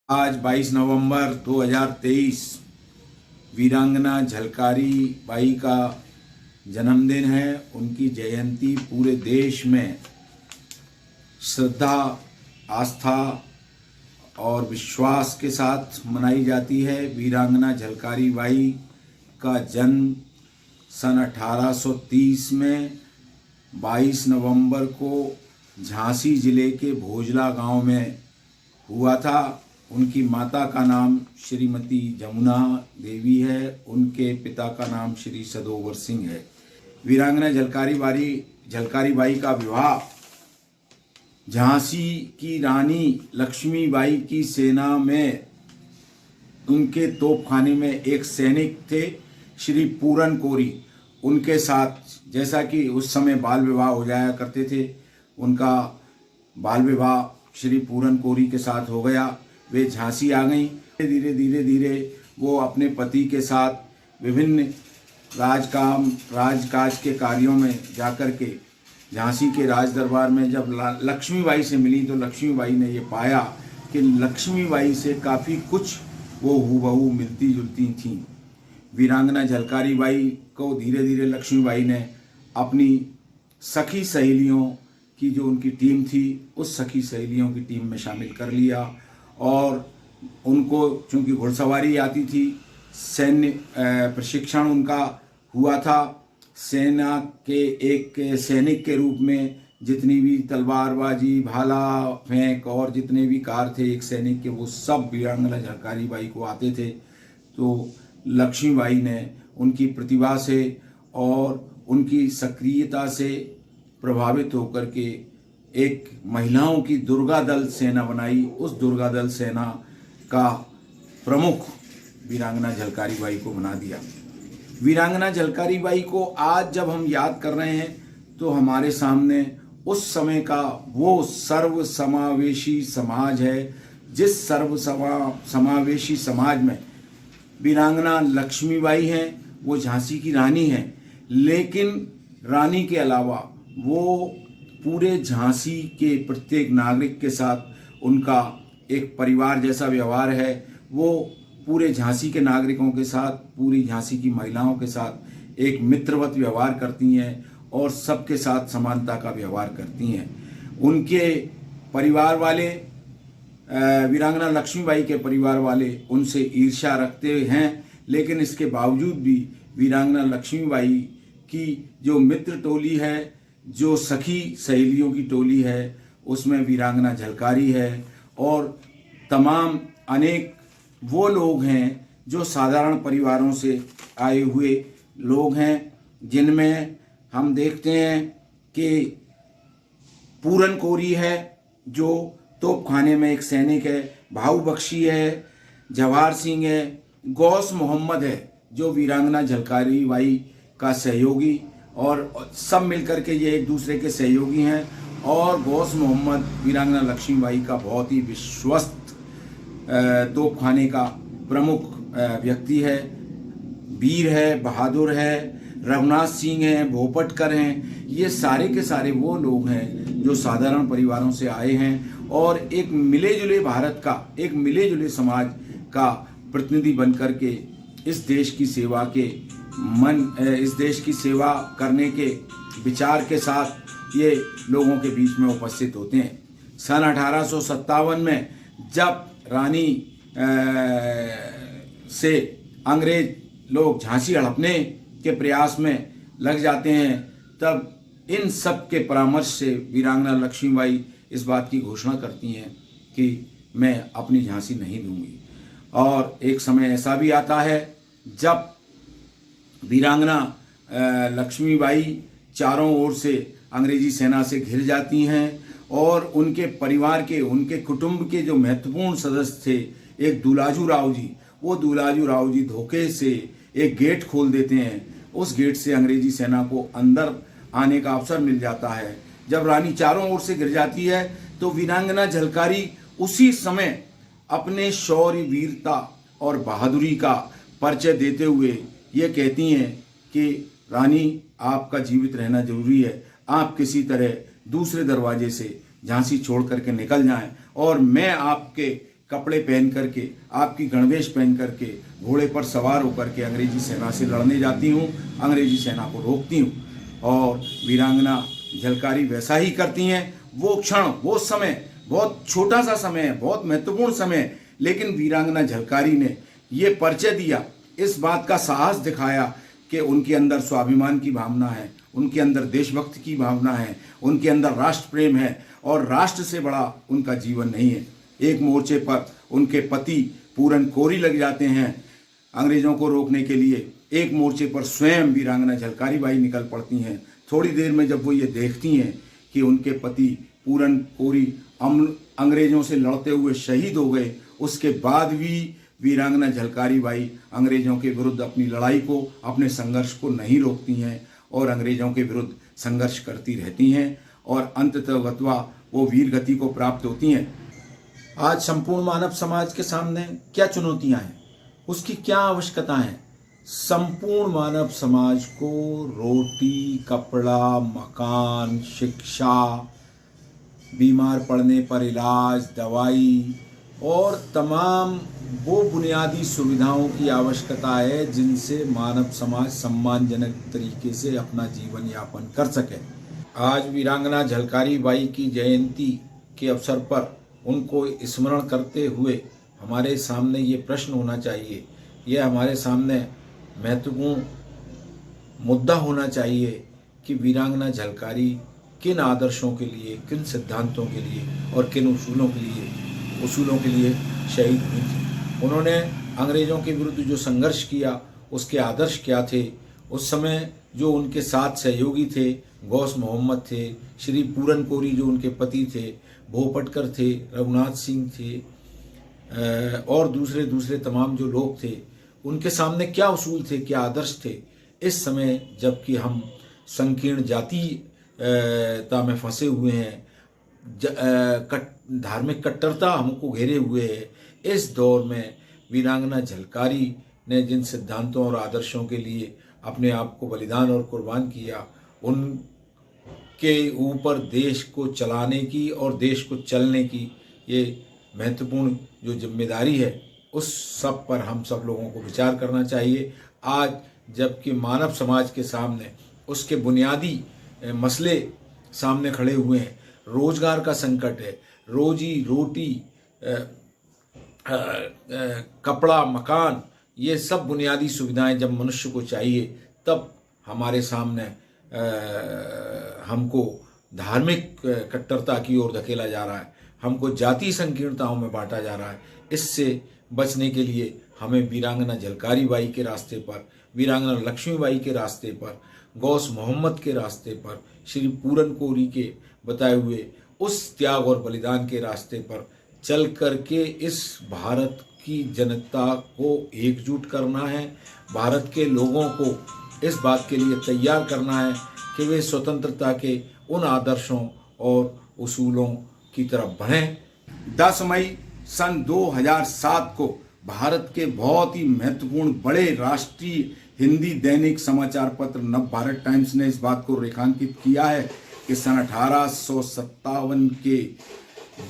आज 22 नवंबर 2023 वीरांगना झलकारी बाई का जन्मदिन है। उनकी जयंती पूरे देश में श्रद्धा, आस्था और विश्वास के साथ मनाई जाती है। वीरांगना झलकारी बाई का जन्म सन 1830 में 22 नवंबर को झांसी जिले के भोजला गांव में हुआ था। उनकी माता का नाम श्रीमती जमुना देवी है। उनके पिता का नाम श्री सदोवर सिंह है। वीरांगना झलकारी बाई का विवाह झांसी की रानी लक्ष्मीबाई की सेना में उनके तोपखाने में एक सैनिक थे श्री पूरन कोरी, उनके साथ, जैसा कि उस समय बाल विवाह हो जाया करते थे, उनका बाल विवाह श्री पूरन कोरी के साथ हो गया। वे झांसी आ गईं। धीरे धीरे वो अपने पति के साथ विभिन्न राजकाज के कार्यों में जाकर के झांसी के राज दरबार में जब लक्ष्मीबाई से मिली तो लक्ष्मीबाई ने ये पाया कि लक्ष्मीबाई से काफ़ी कुछ वो हूबहू मिलती जुलती थीं। वीरांगना झलकारी बाई को धीरे धीरे लक्ष्मीबाई ने अपनी सखी सहेलियों की जो उनकी टीम थी, उस सखी सहेलियों की टीम में शामिल कर लिया और उनको चूँकि घुड़सवारी आती थी, सैन्य प्रशिक्षण उनका हुआ था। सेना के एक सैनिक के रूप में जितनी भी तलवारबाजी, भाला फेंक और जितने भी कार थे एक सैनिक के, वो सब वीरांगना झलकारी बाई को आते थे। तो लक्ष्मीबाई ने उनकी प्रतिभा से और उनकी सक्रियता से प्रभावित होकर के एक महिलाओं की दुर्गा दल सेना बनाई। उस दुर्गा दल सेना का प्रमुख वीरांगना झलकारी बाई को बना दिया। वीरांगना झलकारी बाई को आज जब हम याद कर रहे हैं तो हमारे सामने उस समय का वो सर्व समावेशी समाज है, जिस सर्व समावेशी समाज में वीरांगना लक्ष्मीबाई हैं, वो झांसी की रानी हैं, लेकिन रानी के अलावा वो पूरे झांसी के प्रत्येक नागरिक के साथ उनका एक परिवार जैसा व्यवहार है। वो पूरे झांसी के नागरिकों के साथ, पूरी झांसी की महिलाओं के साथ एक मित्रवत व्यवहार करती हैं और सबके साथ समानता का व्यवहार करती हैं। उनके परिवार वाले, वीरांगना लक्ष्मीबाई के परिवार वाले उनसे ईर्ष्या रखते हैं, लेकिन इसके बावजूद भी वीरांगना लक्ष्मीबाई की जो मित्र टोली है, जो सखी सहेलियों की टोली है, उसमें वीरांगना झलकारी है और तमाम अनेक वो लोग हैं जो साधारण परिवारों से आए हुए लोग हैं, जिनमें हम देखते हैं कि पूरन कोरी है जो तोपखाने में एक सैनिक है, भाऊ बख्शी है, जवाहर सिंह है, गौस मोहम्मद है जो वीरांगना झलकारी बाई का सहयोगी, और सब मिलकर के ये एक दूसरे के सहयोगी हैं। और गौस मोहम्मद वीरांगना लक्ष्मीबाई का बहुत ही विश्वस्त तोपखाने का प्रमुख व्यक्ति है, वीर है, बहादुर है, रघुनाथ सिंह हैं, भोपटकर हैं। ये सारे के सारे वो लोग हैं जो साधारण परिवारों से आए हैं और एक मिले जुले भारत का, एक मिले जुले समाज का प्रतिनिधि बन कर के इस देश की सेवा करने के विचार के साथ ये लोगों के बीच में उपस्थित होते हैं। सन 1857 में जब रानी से अंग्रेज लोग झांसी हड़पने के प्रयास में लग जाते हैं, तब इन सब के परामर्श से वीरांगना लक्ष्मीबाई इस बात की घोषणा करती हैं कि मैं अपनी झांसी नहीं दूंगी। और एक समय ऐसा भी आता है जब वीरांगना लक्ष्मीबाई चारों ओर से अंग्रेजी सेना से घिर जाती हैं और उनके परिवार के, उनके कुटुंब के जो महत्वपूर्ण सदस्य थे, एक दुलाजू राव जी, वो दुलाजू राव जी धोखे से एक गेट खोल देते हैं। उस गेट से अंग्रेजी सेना को अंदर आने का अवसर मिल जाता है। जब रानी चारों ओर से घिर जाती है तो वीरांगना झलकारी उसी समय अपने शौर्य, वीरता और बहादुरी का परिचय देते हुए ये कहती हैं कि रानी, आपका जीवित रहना जरूरी है, आप किसी तरह दूसरे दरवाजे से झांसी छोड़ करके निकल जाएं और मैं आपके कपड़े पहन करके, आपकी गणवेश पहन करके, घोड़े पर सवार होकर के अंग्रेजी सेना से लड़ने जाती हूँ, अंग्रेजी सेना को रोकती हूँ। और वीरांगना झलकारी वैसा ही करती हैं। वो क्षण, वो समय बहुत छोटा सा समय है, बहुत महत्वपूर्ण समय है, लेकिन वीरांगना झलकारी ने ये परिचय दिया, इस बात का साहस दिखाया कि उनके अंदर स्वाभिमान की भावना है, उनके अंदर देशभक्ति की भावना है, उनके अंदर राष्ट्र प्रेम है और राष्ट्र से बड़ा उनका जीवन नहीं है। एक मोर्चे पर उनके पति पूरन कोरी लग जाते हैं अंग्रेजों को रोकने के लिए, एक मोर्चे पर स्वयं वीरांगना झलकारी बाई निकल पड़ती हैं। थोड़ी देर में जब वो ये देखती हैं कि उनके पति पूरन कोरी अंग्रेजों से लड़ते हुए शहीद हो गए, उसके बाद भी वीरांगना झलकारी बाई अंग्रेजों के विरुद्ध अपनी लड़ाई को, अपने संघर्ष को नहीं रोकती हैं और अंग्रेजों के विरुद्ध संघर्ष करती रहती हैं और अंततः वो वीर गति को प्राप्त होती हैं। आज संपूर्ण मानव समाज के सामने क्या चुनौतियां हैं, उसकी क्या आवश्यकता है? संपूर्ण मानव समाज को रोटी, कपड़ा, मकान, शिक्षा, बीमार पड़ने पर इलाज, दवाई और तमाम वो बुनियादी सुविधाओं की आवश्यकता है जिनसे मानव समाज सम्मानजनक तरीके से अपना जीवन यापन कर सके। आज वीरांगना झलकारी बाई की जयंती के अवसर पर उनको स्मरण करते हुए हमारे सामने ये प्रश्न होना चाहिए, यह हमारे सामने महत्वपूर्ण मुद्दा होना चाहिए कि वीरांगना झलकारी किन आदर्शों के लिए, किन सिद्धांतों के लिए और किन उसूलों के लिए शहीद हुई थी। उन्होंने अंग्रेज़ों के विरुद्ध जो संघर्ष किया उसके आदर्श क्या थे? उस समय जो उनके साथ सहयोगी थे, गौस मोहम्मद थे, श्री पूरन कोरी जो उनके पति थे, भोपटकर थे, रघुनाथ सिंह थे और दूसरे तमाम जो लोग थे, उनके सामने क्या उसूल थे, क्या आदर्श थे? इस समय जबकि हम संकीर्ण जातीयता में फंसे हुए हैं, धार्मिक कट्टरता हमको घेरे हुए है, इस दौर में वीरांगना झलकारी ने जिन सिद्धांतों और आदर्शों के लिए अपने आप को बलिदान और कुर्बान किया, उनके ऊपर देश को चलाने की और देश को चलने की ये महत्वपूर्ण जो जिम्मेदारी है, उस सब पर हम सब लोगों को विचार करना चाहिए। आज जबकि मानव समाज के सामने उसके बुनियादी मसले सामने खड़े हुए हैं, रोजगार का संकट है, रोजी रोटी, कपड़ा, मकान, ये सब बुनियादी सुविधाएं जब मनुष्य को चाहिए तब हमारे सामने हमको धार्मिक कट्टरता की ओर धकेला जा रहा है, हमको जाति संकीर्णताओं में बांटा जा रहा है। इससे बचने के लिए हमें वीरांगना झलकारी बाई के रास्ते पर, वीरांगना लक्ष्मीबाई के रास्ते पर, गौस मोहम्मद के रास्ते पर, श्री पूरन कोरी के बताए हुए उस त्याग और बलिदान के रास्ते पर चल करके इस भारत की जनता को एकजुट करना है, भारत के लोगों को इस बात के लिए तैयार करना है कि वे स्वतंत्रता के उन आदर्शों और उसूलों की तरफ बढ़ें। 10 मई सन 2007 को भारत के बहुत ही महत्वपूर्ण बड़े राष्ट्रीय हिंदी दैनिक समाचार पत्र नवभारत टाइम्स ने इस बात को रेखांकित किया है कि सन 1857 के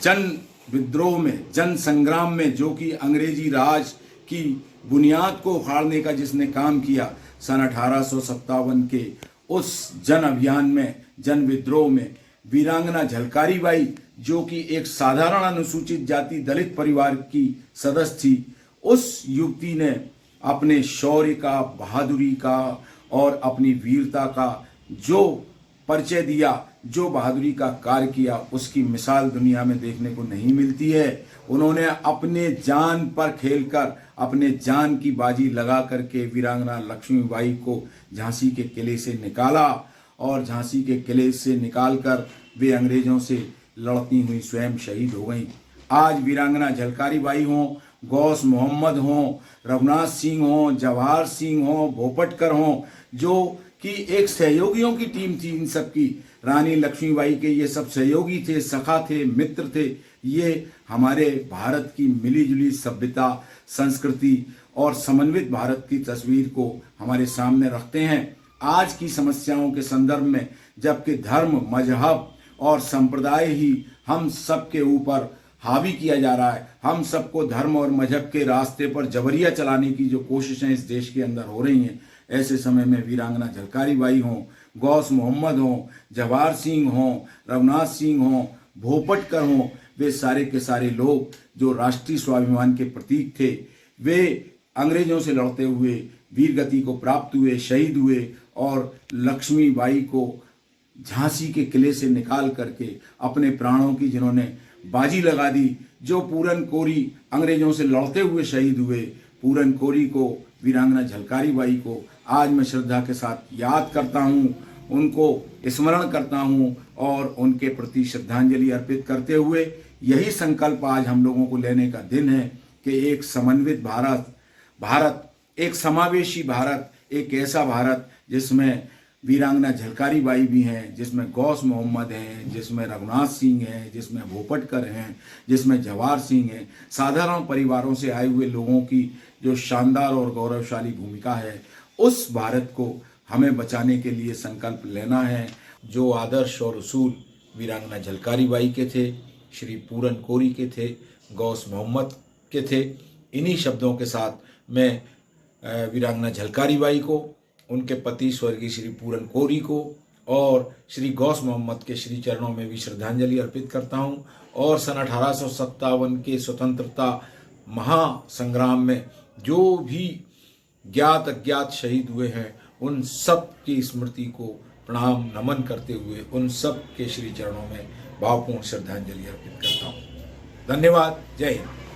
जन विद्रोह में, जन संग्राम में, जो कि अंग्रेजी राज की बुनियाद को उखाड़ने का जिसने काम किया, सन 1857 के उस जन अभियान में, जन विद्रोह में वीरांगना झलकारी बाई, जो कि एक साधारण अनुसूचित जाति दलित परिवार की सदस्य थी, उस युवती ने अपने शौर्य का, बहादुरी का और अपनी वीरता का जो परिचय दिया, जो बहादुरी का कार्य किया, उसकी मिसाल दुनिया में देखने को नहीं मिलती है। उन्होंने अपने जान पर खेलकर, अपने जान की बाजी लगा करके वीरांगना लक्ष्मीबाई को झांसी के किले से निकाला और झांसी के किले से निकालकर वे अंग्रेजों से लड़ती हुई स्वयं शहीद हो गईं। आज वीरांगना झलकारी बाई हों, गौस मोहम्मद हों, रघुनाथ सिंह हों, जवाहर सिंह हों, भोपटकर हों, जो कि एक सहयोगियों की टीम थी, इन सब की, रानी लक्ष्मीबाई के ये सब सहयोगी थे, सखा थे, मित्र थे। ये हमारे भारत की मिलीजुली सभ्यता, संस्कृति और समन्वित भारत की तस्वीर को हमारे सामने रखते हैं। आज की समस्याओं के संदर्भ में जबकि धर्म, मजहब और संप्रदाय ही हम सब के ऊपर हावी किया जा रहा है, हम सबको धर्म और मजहब के रास्ते पर जबरिया चलाने की जो कोशिशें इस देश के अंदर हो रही हैं, ऐसे समय में वीरांगना झलकारी बाई हों, गौस मोहम्मद हों, जवाहर सिंह हों, रघुनाथ सिंह हों, भोपटकर हों, वे सारे के सारे लोग जो राष्ट्रीय स्वाभिमान के प्रतीक थे, वे अंग्रेजों से लड़ते हुए वीर गति को प्राप्त हुए, शहीद हुए और लक्ष्मीबाई को झांसी के किले से निकाल करके अपने प्राणों की जिन्होंने बाजी लगा दी, जो पूरन कोरी अंग्रेजों से लड़ते हुए शहीद हुए, पूरन कोरी को, वीरांगना झलकारी बाई को आज मैं श्रद्धा के साथ याद करता हूँ, उनको स्मरण करता हूँ और उनके प्रति श्रद्धांजलि अर्पित करते हुए यही संकल्प आज हम लोगों को लेने का दिन है कि एक समन्वित भारत, एक समावेशी भारत, एक ऐसा भारत जिसमें वीरांगना झलकारी बाई भी हैं, जिसमें गौस मोहम्मद हैं, जिसमें रघुनाथ सिंह हैं, जिसमें भोपटकर हैं, जिसमें जवाहर सिंह हैं, साधारण परिवारों से आए हुए लोगों की जो शानदार और गौरवशाली भूमिका है, उस भारत को हमें बचाने के लिए संकल्प लेना है। जो आदर्श और उसूल वीरांगना झलकारी बाई के थे, श्री पूरन कोरी के थे, गौस मोहम्मद के थे, इन्हीं शब्दों के साथ मैं वीरांगना झलकारी बाई को, उनके पति स्वर्गीय श्री पूरन कोरी को और श्री गौस मोहम्मद के श्री चरणों में भी श्रद्धांजलि अर्पित करता हूं। और सन 1857 के स्वतंत्रता महासंग्राम में जो भी ज्ञात अज्ञात शहीद हुए हैं, उन सब की स्मृति को प्रणाम नमन करते हुए उन सब के श्री चरणों में भावपूर्ण श्रद्धांजलि अर्पित करता हूँ। धन्यवाद। जय हिंद।